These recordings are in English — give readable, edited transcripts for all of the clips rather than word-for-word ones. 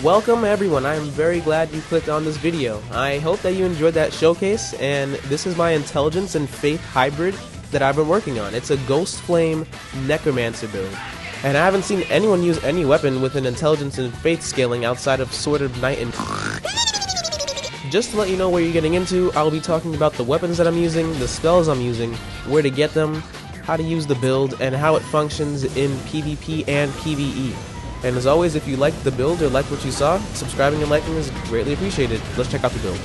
Welcome everyone, I am very glad you clicked on this video. I hope that you enjoyed that showcase, and this is my Intelligence and Faith hybrid that I've been working on. It's a Ghost Flame Necromancer build, and I haven't seen anyone use any weapon with an Intelligence and Faith scaling outside of Sword of Night and... Just to let you know where you're getting into, I'll be talking about the weapons that I'm using, the spells I'm using, where to get them, how to use the build, and how it functions in PvP and PvE. And as always, if you liked the build or liked what you saw, subscribing and liking is greatly appreciated. Let's check out the build.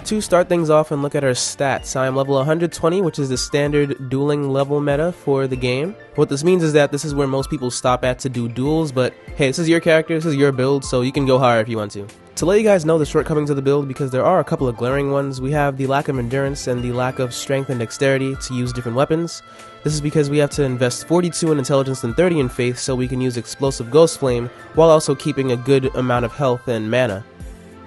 To start things off and look at our stats, I am level 120, which is the standard dueling level meta for the game. What this means is that this is where most people stop at to do duels, but hey, this is your character, this is your build, so you can go higher if you want to. To let you guys know the shortcomings of the build, because there are a couple of glaring ones, we have the lack of endurance and the lack of strength and dexterity to use different weapons. This is because we have to invest 42 in intelligence and 30 in faith so we can use explosive Ghost Flame while also keeping a good amount of health and mana.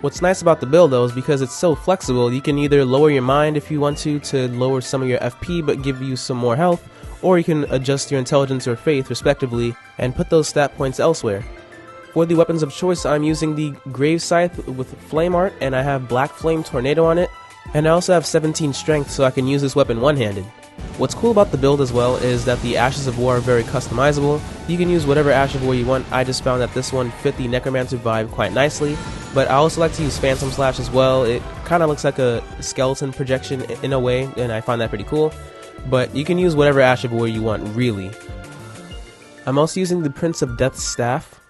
What's nice about the build though is because it's so flexible, you can either lower your mind if you want to lower some of your FP but give you some more health, or you can adjust your intelligence or faith respectively and put those stat points elsewhere. For the weapons of choice, I'm using the Grave Scythe with Flame Art, and I have Black Flame Tornado on it, and I also have 17 strength so I can use this weapon one-handed. What's cool about the build as well is that the Ashes of War are very customizable. You can use whatever Ash of War you want. I just found that this one fit the Necromancer vibe quite nicely, but I also like to use Phantom Slash as well. It kind of looks like a skeleton projection in a way, and I find that pretty cool. But you can use whatever Ash of War you want, really. I'm also using the Prince of Death's Staff.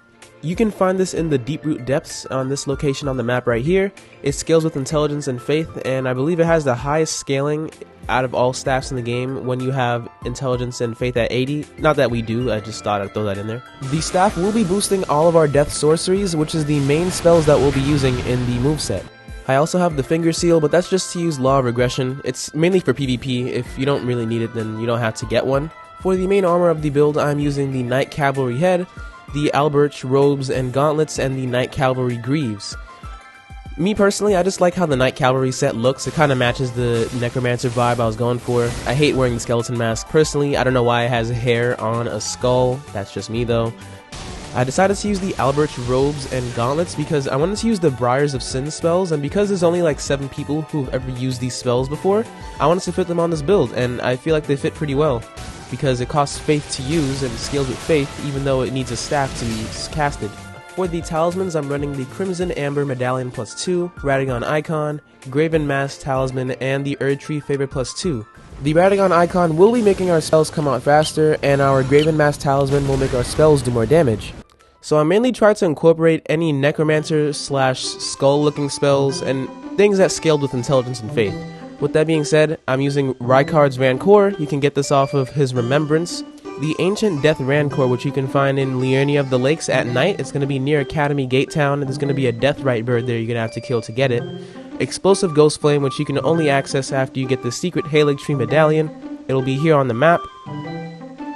You can find this in the Deep Root Depths on this location on the map right here. It scales with intelligence and faith, and I believe it has the highest scaling out of all staffs in the game when you have intelligence and faith at 80. Not that we do, I just thought I'd throw that in there. The staff will be boosting all of our death sorceries, which is the main spells that we'll be using in the moveset. I also have the Finger Seal, but that's just to use Law of Regression. It's mainly for PvP. If you don't really need it, then you don't have to get one. For the main armor of the build, I'm using the Knight Cavalry Head, the Alberch Robes and Gauntlets, and the Knight Cavalry Greaves. Me personally, I just like how the Knight Cavalry set looks. It kind of matches the Necromancer vibe I was going for. I hate wearing the skeleton mask personally. I don't know why it has hair on a skull. That's just me though. I decided to use the Alberch Robes and Gauntlets because I wanted to use the Briars of Sin spells, and because there's only like 7 people who've ever used these spells before, I wanted to fit them on this build, and I feel like they fit pretty well. Because it costs faith to use and scales with faith even though it needs a staff to be casted. For the talismans, I'm running the Crimson Amber Medallion +2, Radagon Icon, Graven Mask Talisman, and the Erdtree Favor +2. The Radagon Icon will be making our spells come out faster, and our Graven Mask Talisman will make our spells do more damage. So I mainly try to incorporate any Necromancer / skull looking spells and things that scaled with intelligence and faith. With that being said, I'm using Rykard's Rancor. You can get this off of his Remembrance. The Ancient Death Rancor, which you can find in Liurnia of the Lakes at night. It's going to be near Academy Gate Town, and there's going to be a Deathrite bird there you're going to have to kill to get it. Explosive Ghost Flame, which you can only access after you get the secret Halig Tree Medallion. It'll be here on the map.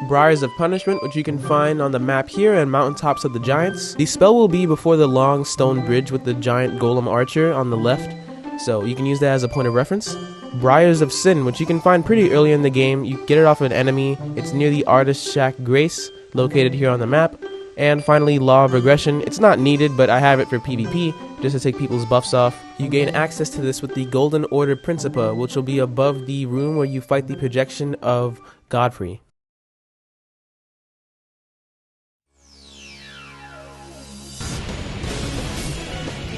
Briars of Punishment, which you can find on the map here and Mountaintops of the Giants. The spell will be before the long stone bridge with the giant golem archer on the left, so you can use that as a point of reference. Briars of Sin, which you can find pretty early in the game. You get it off of an enemy. It's near the Artist's Shack Grace, located here on the map. And finally, Law of Regression. It's not needed, but I have it for PvP, just to take people's buffs off. You gain access to this with the Golden Order Principa, which will be above the room where you fight the projection of Godfrey.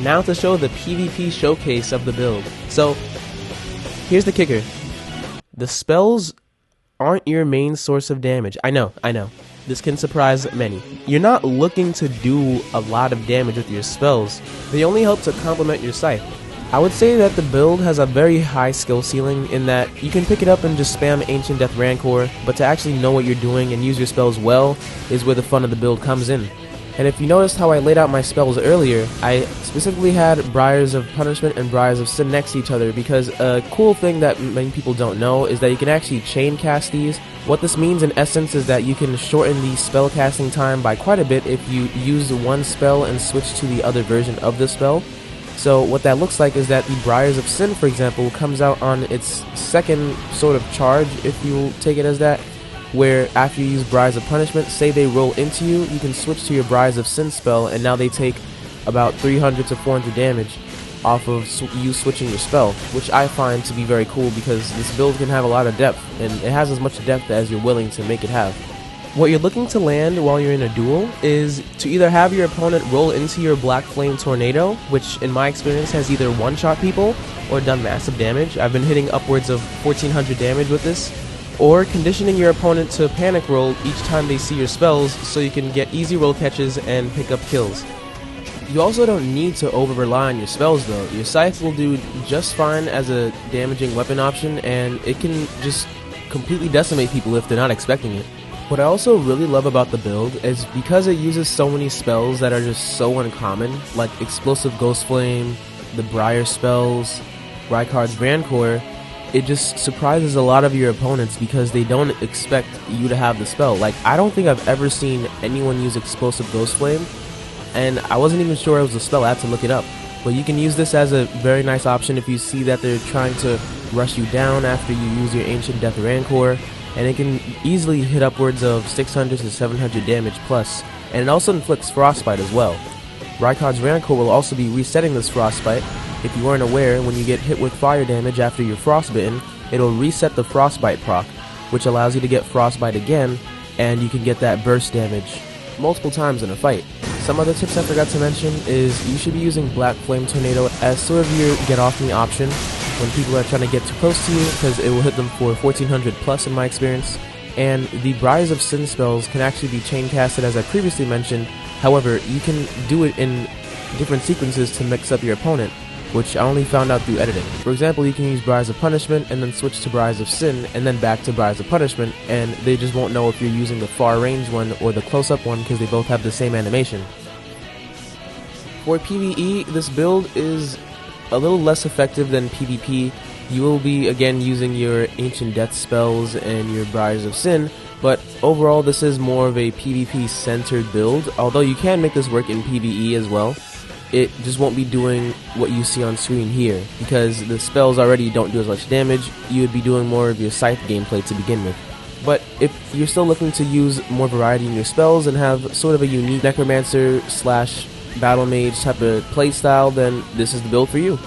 Now to show the PvP showcase of the build. So, here's the kicker. The spells aren't your main source of damage. I know. This can surprise many. You're not looking to do a lot of damage with your spells. They only help to complement your scythe. I would say that the build has a very high skill ceiling in that you can pick it up and just spam Ancient Death Rancor, but to actually know what you're doing and use your spells well is where the fun of the build comes in. And if you noticed how I laid out my spells earlier, I specifically had Briars of Punishment and Briars of Sin next to each other because a cool thing that many people don't know is that you can actually chain cast these. What this means in essence is that you can shorten the spell casting time by quite a bit if you use one spell and switch to the other version of the spell. So what that looks like is that the Briars of Sin, for example, comes out on its second sort of charge, if you take it as that. where after you use Briars of Punishment, say they roll into you, you can switch to your Briars of Sin spell, and now they take about 300 to 400 damage off of you switching your spell, which I find to be very cool because this build can have a lot of depth, and it has as much depth as you're willing to make it have. What you're looking to land while you're in a duel is to either have your opponent roll into your Black Flame Tornado, which in my experience has either one-shot people or done massive damage. I've been hitting upwards of 1400 damage with this, or conditioning your opponent to panic roll each time they see your spells so you can get easy roll catches and pick up kills. You also don't need to over-rely on your spells though. Your Scythe will do just fine as a damaging weapon option, and it can just completely decimate people if they're not expecting it. What I also really love about the build is because it uses so many spells that are just so uncommon, like Explosive Ghost Flame, the Briar spells, Rykard's Rancor, it just surprises a lot of your opponents because they don't expect you to have the spell. Like, I don't think I've ever seen anyone use Explosive Ghost Flame, and I wasn't even sure it was a spell. I had to look it up. But you can use this as a very nice option if you see that they're trying to rush you down after you use your Ancient Death Rancor, and it can easily hit upwards of 600 to 700 damage plus, and it also inflicts Frostbite as well. Rykard's Rancor will also be resetting this Frostbite. If you weren't aware, when you get hit with fire damage after you're frostbitten, it'll reset the Frostbite proc, which allows you to get Frostbite again, and you can get that burst damage multiple times in a fight. Some other tips I forgot to mention is you should be using Black Flame Tornado as sort of your get off me option when people are trying to get too close to you, because it will hit them for 1400 plus in my experience. And the Briars of Sin spells can actually be chain casted as I previously mentioned. However, you can do it in different sequences to mix up your opponent, which I only found out through editing. For example, you can use Briars of Punishment and then switch to Briars of Sin and then back to Briars of Punishment, and they just won't know if you're using the far range one or the close up one because they both have the same animation. For PvE, this build is a little less effective than PvP. You will be again using your Ancient Death spells and your Briars of Sin, but overall this is more of a PvP centered build, although you can make this work in PvE as well. It just won't be doing what you see on screen here, because the spells already don't do as much damage. You would be doing more of your Scythe gameplay to begin with. But if you're still looking to use more variety in your spells and have sort of a unique Necromancer slash Battle Mage type of playstyle, then this is the build for you.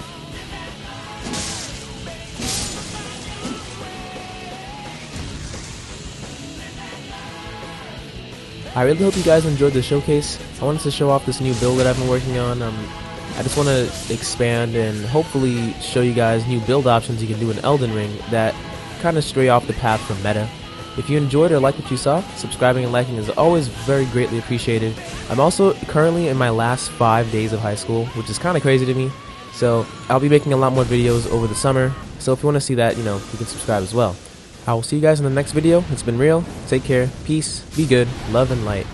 I really hope you guys enjoyed the showcase. I wanted to show off this new build that I've been working on. I just want to expand and hopefully show you guys new build options you can do in Elden Ring that kind of stray off the path from meta. If you enjoyed or liked what you saw, subscribing and liking is always very greatly appreciated. I'm also currently in my last 5 days of high school, which is kind of crazy to me. So I'll be making a lot more videos over the summer. So if you want to see that, you can subscribe as well. I will see you guys in the next video. It's been real. Take care. Peace. Be good. Love and light.